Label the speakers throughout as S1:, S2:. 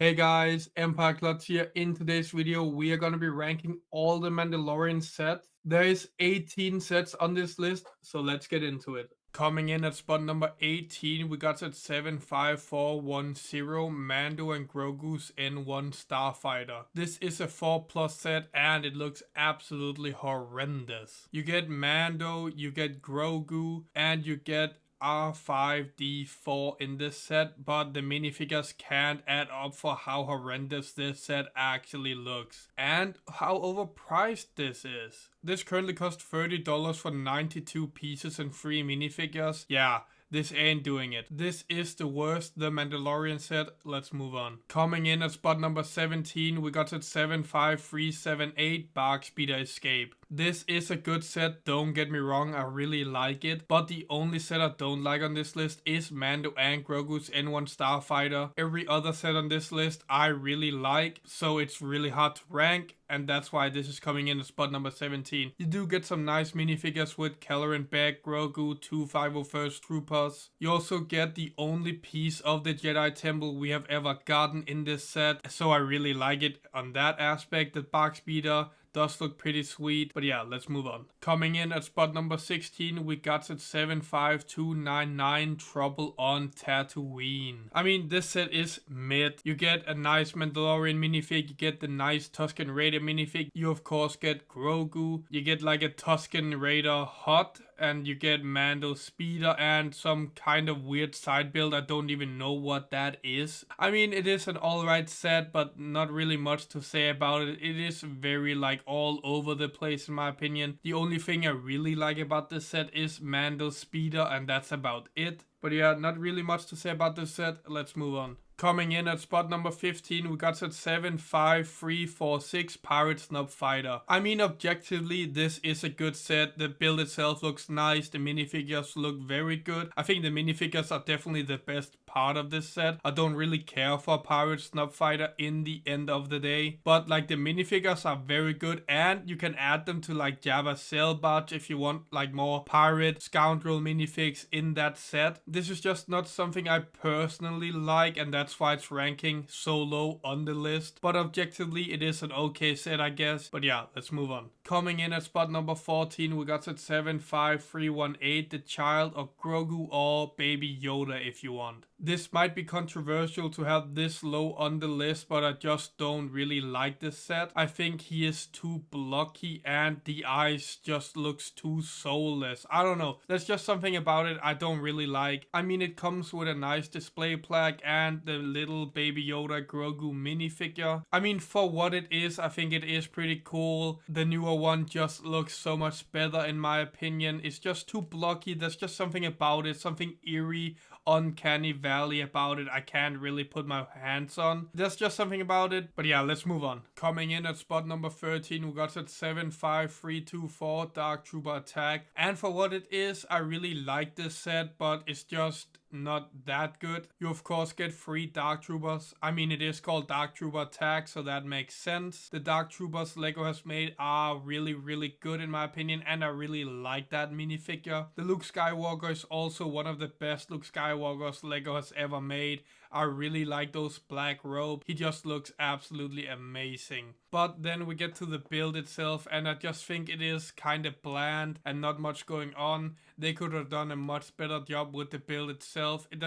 S1: Hey guys, Empire Clutch here. In today's video, we are going to be ranking all the Mandalorian sets. There is 18 sets on this list, so let's get into it. Coming in at spot number 18, we got set 75410 Mando and Grogu's N1 Starfighter. This is a 4+ set and it looks absolutely horrendous. You get Mando, you get Grogu, and you get R5D4 in this set, but the minifigures can't add up for how horrendous this set actually looks and how overpriced this is. This currently costs $30 for 92 pieces and 3 minifigures. Yeah, this ain't doing it. This is the worst The Mandalorian set. Let's move on. Coming in at spot number 17, we got at 75378 Bark Speeder Escape. This is a good set, don't get me wrong, I really like it, but the only set I don't like on this list is Mando and Grogu's N1 Starfighter. Every other set on this list I really like, so it's really hard to rank, and that's why this is coming in at spot number 17. You do get some nice minifigures with Keller and Beck, Grogu, 2 501st Troopers. You also get the only piece of the Jedi Temple we have ever gotten in this set, so I really like it on that aspect. The Bark Speeder does look pretty sweet, but yeah, let's move on. Coming in at spot number 16, we got at 75299 Trouble on Tatooine. I mean, this set is mid. You get a nice Mandalorian minifig, you get the nice Tusken Raider minifig, you of course get Grogu, you get like a Tusken Raider hot, and you get Mando Speeder and some kind of weird side build. I don't even know what that is. I mean, it is an alright set, but not really much to say about it. It is very like all over the place in my opinion. The only thing I really like about this set is Mando Speeder, and that's about it. But yeah, not really much to say about this set. Let's move on. Coming in at spot number 15, we got set 75346 Pirate Snub Fighter. I mean, objectively, this is a good set. The build itself looks nice. The minifigures look very good. I think the minifigures are definitely the best part of this set. I don't really care for Pirate Snub Fighter in the end of the day, but like the minifigures are very good, and you can add them to like Jabba's Sail Barge if you want like more pirate scoundrel minifigs in that set. This is just not something I personally like, and that's why it's ranking so low on the list. But objectively, it is an okay set, I guess. But yeah, let's move on. Coming in at spot number 14, we got set 75318 The Child of Grogu or Baby Yoda if you want. This might be controversial to have this low on the list, but I just don't really like this set. I think he is too blocky and the eyes just looks too soulless. I don't know. There's just something about it I don't really like. I mean, it comes with a nice display plaque and the little Baby Yoda Grogu minifigure. I mean, for what it is, I think it is pretty cool. The newer one just looks so much better in my opinion. It's just too blocky. There's just something about it, something eerie, uncanny valley about it I can't really put my hands on. There's just something about it. But yeah, let's move on. Coming in at spot number 13, we got at 75324 Dark Trooper Attack. And for what it is, I really like this set, but it's just not that good. You of course get 3 Dark Troopers. I mean, it is called Dark Trooper Attack, so that makes sense. The Dark Troopers Lego has made are really good in my opinion, and I really like that minifigure. The Luke Skywalker is also one of the best Luke Skywalkers Lego has ever made. I really like those black robes. He just looks absolutely amazing. But then we get to the build itself, and I just think it is kind of bland and not much going on. They could have done a much better job with the build itself. It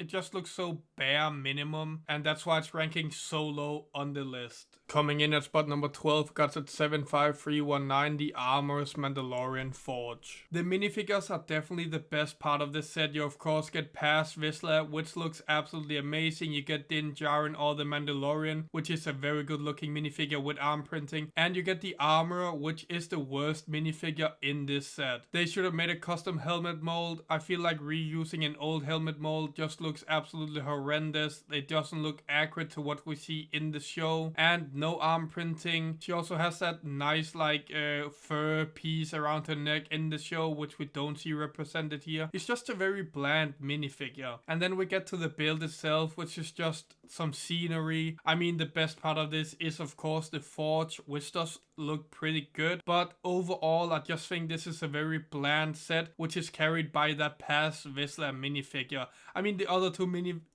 S1: just looks so bare minimum, and that's why it's ranking so low on the list. Coming in at spot number 12, got at 75319 The Armor's Mandalorian Forge. The minifigures are definitely the best part of this set. You of course get Paz Vizsla, which looks absolutely amazing. You get Din Djarin or the Mandalorian, which is a very good looking minifigure with arm printing, and you get the Armorer, which is the worst minifigure in this set. They should have made a custom helmet mold. I feel like reusing an old helmet mold just looks absolutely horrendous. It doesn't look accurate to what we see in the show, and no arm printing. She also has that nice like fur piece around her neck in the show, which we don't see represented here. It's just a very bland minifigure. And then we get to the build itself, which is just some scenery. I mean, the best part of this is of course the forge, which does look pretty good, but overall I just think this is a very bland set, which is carried by that Paz Vizsla minifigure. I mean, the other two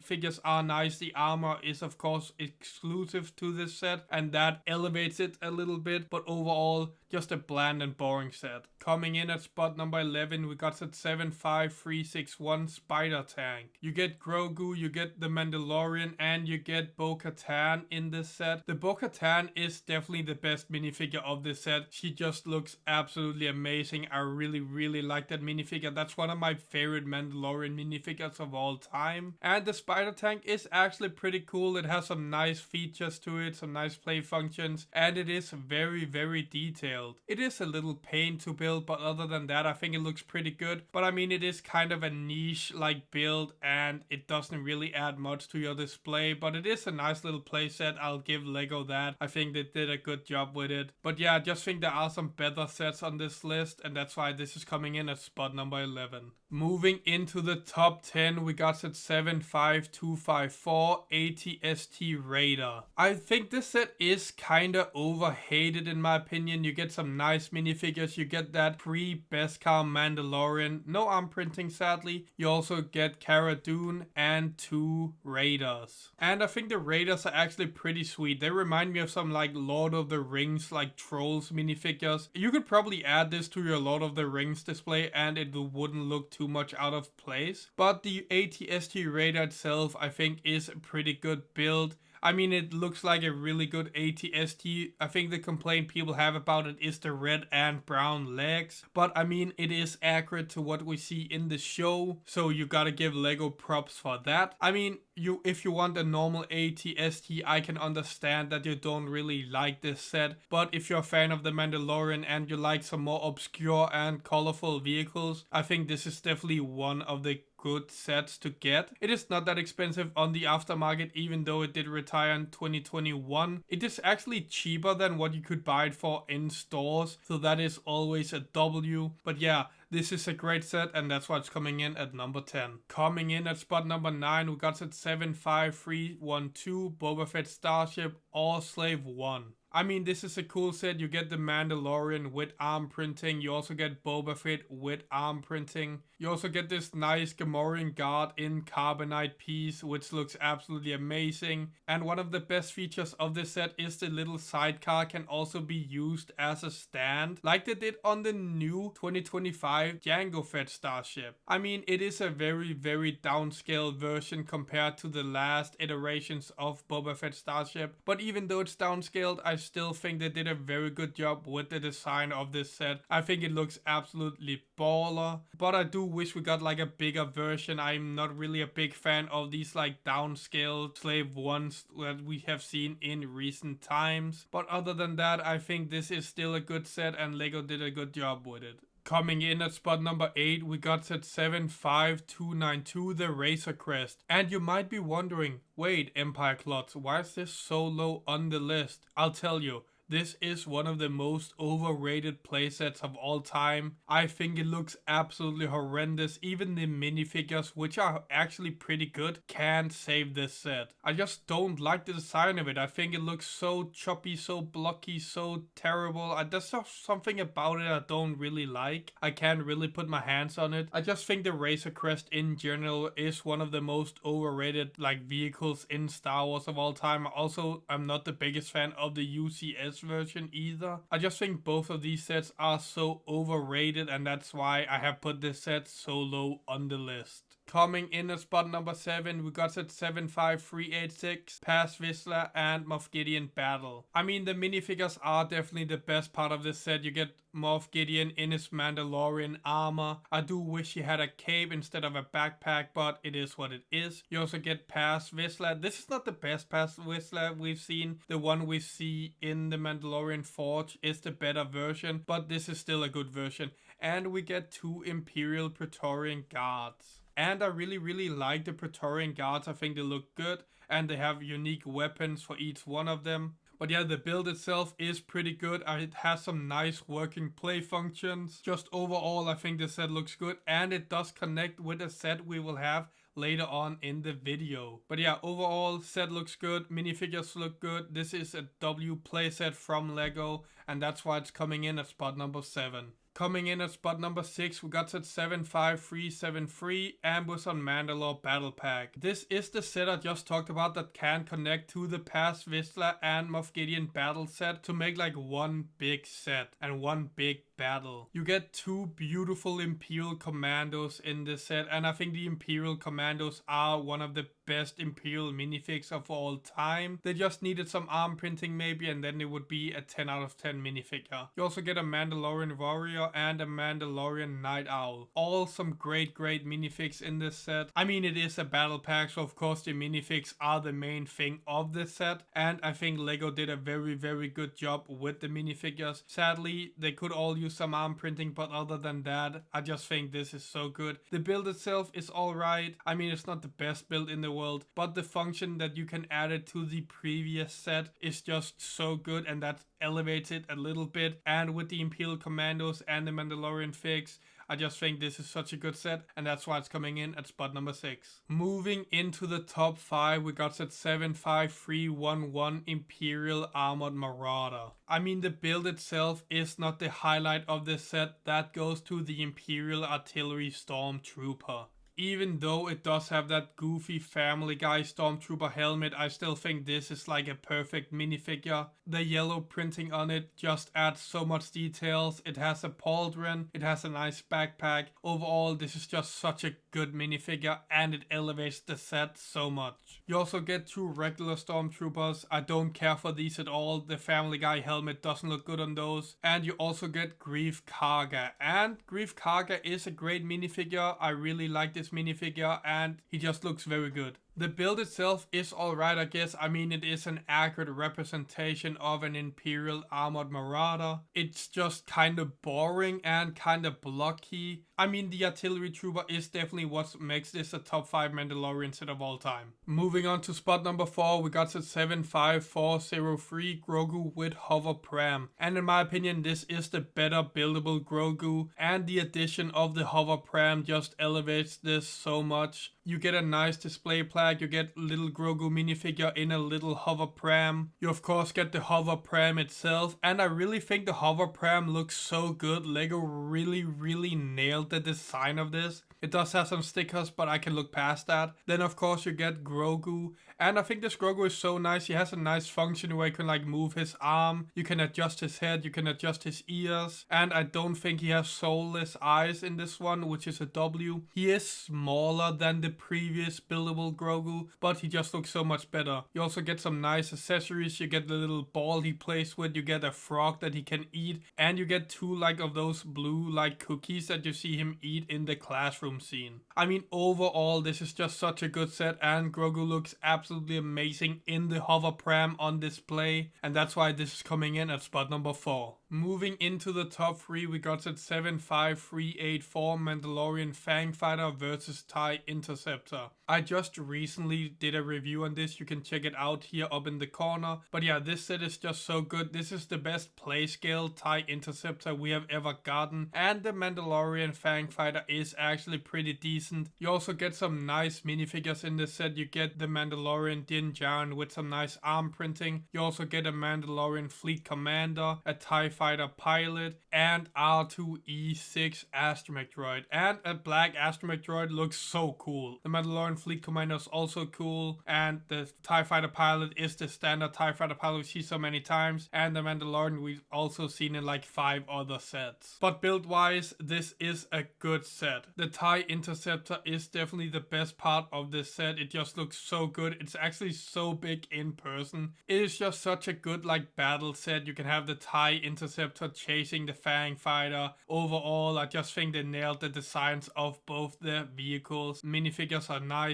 S1: figures are nice. The armor is of course exclusive to this set, and that elevates it a little bit, but overall just a bland and boring set. Coming in at spot number 11, we got set 75361 Spider Tank. You get Grogu, you get the Mandalorian, and you get Bo-Katan in this set. The Bo-Katan is definitely the best minifigure of this set. She just looks absolutely amazing. I really like that minifigure. That's one of my favorite Mandalorian minifigures of all time. And the Spider Tank is actually pretty cool. It has some nice features to it, some nice play functions, and it is very detailed. It is a little pain to build, but other than that, I think it looks pretty good. But I mean, it is kind of a niche like build, and it doesn't really add much to your display, but it is a nice little play set. I'll give Lego that. I think they did a good job with it. But yeah, I just think there are some better sets on this list, and that's why this is coming in at spot number 11. Moving into the top 10, we got set 75254 ATST Raider. I think this set is kinda overhated in my opinion. You get some nice minifigures. You get that pre-Beskar Mandalorian. No arm printing, sadly. You also get Cara Dune and 2 Raiders. And I think the Raiders are actually pretty sweet. They remind me of some like Lord of the Rings, like Trolls minifigures. You could probably add this to your Lord of the Rings display and it wouldn't look too much out of place. But the ATST Raider itself, I think, is a pretty good build. I mean, it looks like a really good ATST. I think the complaint people have about it is the red and brown legs. But I mean, it is accurate to what we see in the show. So you gotta give Lego props for that. I mean, if you want a normal ATST, I can understand that you don't really like this set. But if you're a fan of the Mandalorian and you like some more obscure and colorful vehicles, I think this is definitely one of the good sets to get. It is not that expensive on the aftermarket, even though it did retire in 2021. It is actually cheaper than what you could buy it for in stores, so that is always a W. But yeah, this is a great set, and that's why it's coming in at number 10. Coming in at spot number 9, we got set 75312 Boba Fett Starship or Slave 1. I mean, this is a cool set. You get the Mandalorian with arm printing. You also get Boba Fett with arm printing. You also get this nice Gamorrean guard in carbonite piece, which looks absolutely amazing. And one of the best features of this set is the little sidecar can also be used as a stand, like they did on the new 2025 Jango Fett Starship. I mean, it is a very downscaled version compared to the last iterations of Boba Fett Starship. But even though it's downscaled, I still think they did a very good job with the design of this set. I think it looks absolutely baller, but I do wish we got like a bigger version. I'm not really a big fan of these like downscaled Slave 1s that we have seen in recent times. But other than that, I think this is still a good set and Lego did a good job with it. Coming in at spot number 8, we got set 75292, the Razor Crest. And you might be wondering, wait, Empire Clots, why is this so low on the list? I'll tell you. This is one of the most overrated playsets of all time. I think it looks absolutely horrendous. Even the minifigures, which are actually pretty good, can't save this set. I just don't like the design of it. I think it looks so choppy, so blocky, so terrible. There's just something about it I don't really like. I can't really put my hands on it. I just think the Razor Crest in general is one of the most overrated like vehicles in Star Wars of all time. Also, I'm not the biggest fan of the UCS version either. I just think both of these sets are so overrated, and that's why I have put this set so low on the list. Coming in at spot number 7, we got set 75386, Paz Vizsla and Moff Gideon Battle. I mean, the minifigures are definitely the best part of this set. You get Moff Gideon in his Mandalorian armor. I do wish he had a cape instead of a backpack, but it is what it is. You also get Paz Vizsla. This is not the best Paz Vizsla we've seen. The one we see in the Mandalorian Forge is the better version, but this is still a good version. And we get 2 Imperial Praetorian Guards. And I really like the Praetorian Guards. I think they look good and they have unique weapons for each one of them. But yeah, the build itself is pretty good. It has some nice working play functions. Just overall, I think the set looks good and it does connect with a set we will have later on in the video. But yeah, overall, set looks good. Minifigures look good. This is a W playset from Lego and that's why it's coming in at spot number 7. Coming in at spot number 6, we got set 75373 Ambush on Mandalore Battle Pack. This is the set I just talked about that can connect to the past Vizsla and Moff Gideon battle set to make like one big set and one big battle. You get 2 beautiful Imperial Commandos in this set, and I think the Imperial Commandos are one of the best Imperial minifigs of all time. They just needed some arm printing maybe, and then it would be a 10 out of 10 minifigure. You also get a Mandalorian Warrior and a Mandalorian Night Owl. All some great minifigs in this set. I mean, it is a battle pack, so of course the minifigs are the main thing of this set, and I think LEGO did a very good job with the minifigures. Sadly, they could all use some arm printing, but other than that, I just think this is so good. The build itself is alright. I mean, it's not the best build in the world, but the function that you can add it to the previous set is just so good, and that elevates it a little bit. And with the Imperial Commandos and the Mandalorian figs, I just think this is such a good set, and that's why it's coming in at spot number 6. Moving into the top 5, we got set 75311 Imperial Armored Marauder. I mean, the build itself is not the highlight of this set. That goes to the Imperial Artillery Stormtrooper. Even though it does have that goofy Family Guy Stormtrooper helmet, I still think this is like a perfect minifigure. The yellow printing on it just adds so much details. It has a pauldron, it has a nice backpack. Overall, this is just such a good minifigure, and it elevates the set so much. You also get 2 regular Stormtroopers. I don't care for these at all. The Family Guy helmet doesn't look good on those. And you also get Greef Karga. And Greef Karga is a great minifigure. I really like this minifigure, and he just looks very good. The build itself is alright, I guess. I mean, it is an accurate representation of an Imperial Armored Marauder. It's just kind of boring and kind of blocky. I mean, the Artillery Trooper is definitely what makes this a top 5 Mandalorian set of all time. Moving on to spot number 4, we got set 75403 Grogu with Hover Pram. And in my opinion, this is the better buildable Grogu, and the addition of the Hover Pram just elevates this so much. You get a nice display plaque, you get little Grogu minifigure in a little hover pram. You of course get the hover pram itself, and I really think the hover pram looks so good. LEGO really nailed the design of this. It does have some stickers, but I can look past that. Then of course you get Grogu, and I think this Grogu is so nice. He has a nice function where you can like move his arm, you can adjust his head, you can adjust his ears, and I don't think he has soulless eyes in this one, which is a W. He is smaller than the previous buildable Grogu, but he just looks so much better. You also get some nice accessories. You get the little ball he plays with, you get a frog that he can eat, and you get 2 like of those blue like cookies that you see him eat in the classroom scene. I mean, overall this is just such a good set, and Grogu looks absolutely amazing in the hover pram on display, and that's why this is coming in at spot number 4. Moving into the top 3, we got set 75384 Mandalorian Fangfighter versus TIE Interceptor. I just recently did a review on this, you can check it out here up in the corner. But yeah, this set is just so good. This is the best play scale TIE Interceptor we have ever gotten, and the Mandalorian Fangfighter is actually pretty decent. You also get some nice minifigures in this set. You get the Mandalorian Din Djarin with some nice arm printing. You also get a Mandalorian Fleet Commander, a TIE Fighter Pilot, and R2-E6 Astromech Droid. And a black Astromech Droid looks so cool. The Mandalorian Fleet Commander is also cool, and the TIE Fighter Pilot is the standard TIE Fighter Pilot we see so many times, and the Mandalorian we've also seen in like 5 other sets. But build wise, this is a good set. The TIE Interceptor is definitely the best part of this set. It just looks so good. It's actually so big in person. It is just such a good like battle set. You can have the TIE Interceptor chasing the Fang Fighter. Overall, I just think they nailed the designs of both the vehicles. Minifigures are nice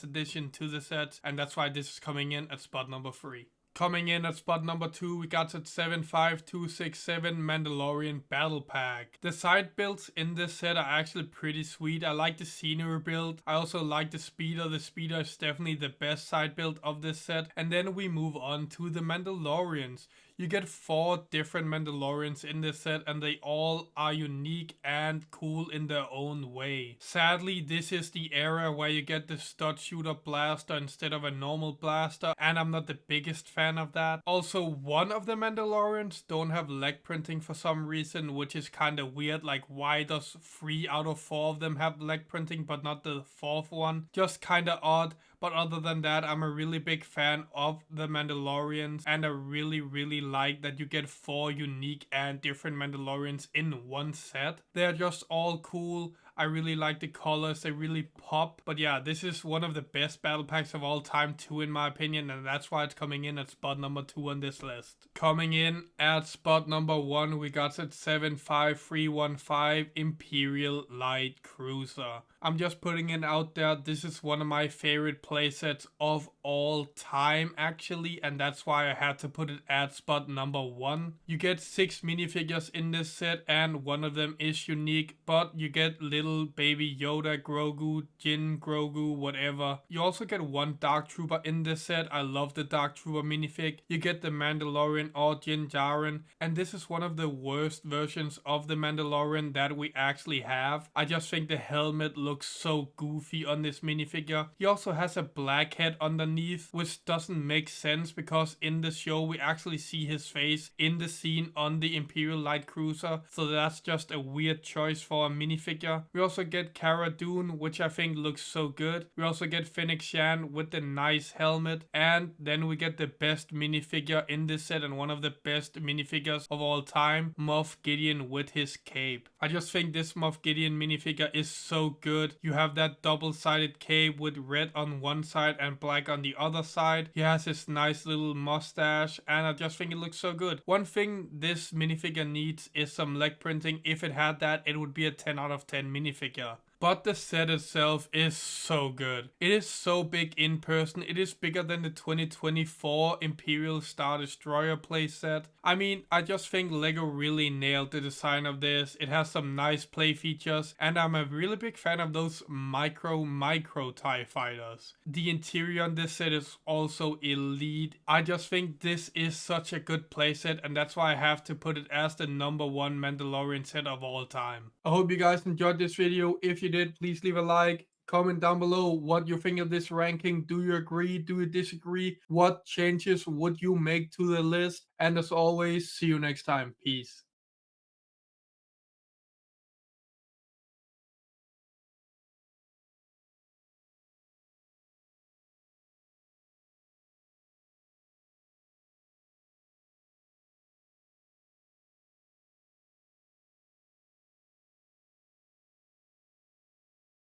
S1: addition to the set, and that's why this is coming in at spot number 3. Coming in at spot number 2, we got at 75267 Mandalorian Battle Pack. The side builds in this set are actually pretty sweet. I like the scenery build. I also like the speeder. The speeder is definitely the best side build of this set. And then we move on to the Mandalorians. You get 4 different Mandalorians in this set, and they all are unique and cool in their own way. Sadly, this is the era where you get the stud shooter blaster instead of a normal blaster, and I'm not the biggest fan of that. Also, one of the Mandalorians don't have leg printing for some reason, which is kind of weird. Like, why does 3 out of 4 of them have leg printing but not the 4th one? Just kind of odd. But other than that, I'm a really big fan of the Mandalorians, and I really like that you get 4 unique and different Mandalorians in one set. They're just all cool. I really like the colors, they really pop. But yeah, this is one of the best battle packs of all time too, in my opinion, and that's why it's coming in at spot number 2 on this list. Coming in at spot number 1, we got at 75315 Imperial Light Cruiser. I'm just putting it out there, this is one of my favorite playsets of all time actually, and that's why I had to put it at spot number 1. You get 6 minifigures in this set, and one of them is unique, but you get little baby Yoda, Grogu, Jin, Grogu, whatever. You also get 1 Dark Trooper in this set. I love the Dark Trooper minifig. You get the Mandalorian or Din Djarin, and this is one of the worst versions of the Mandalorian that we actually have. I just think the helmet looks so goofy on this minifigure. He also has a black head underneath, which doesn't make sense because in the show we actually see his face in the scene on the Imperial Light Cruiser, so that's just a weird choice for a minifigure. We also get Cara Dune, which I think looks so good. We also get Fennec Shand with the nice helmet, and then we get the best minifigure in this set and one of the best minifigures of all time, Moff Gideon with his cape. I just think this Moff Gideon minifigure is so good. You have that double-sided cape with red on one side and black on the other side. He has his nice little mustache, and I just think it looks so good. One thing this minifigure needs is some leg printing. If it had that, it would be a 10 out of 10 minifigure. But the set itself is so good. It is so big in person. It is bigger than the 2024 Imperial Star Destroyer playset. I mean, I just think LEGO really nailed the design of this. It has some nice play features, and I'm a really big fan of those micro TIE fighters. The interior on this set is also elite. I just think this is such a good playset, and that's why I have to put it as the number 1 Mandalorian set of all time. I hope you guys enjoyed this video. If you did, please leave a like. Comment down below what you think of this ranking. Do you agree? Do you disagree? What changes would you make to the list? And as always, see you next time. Peace.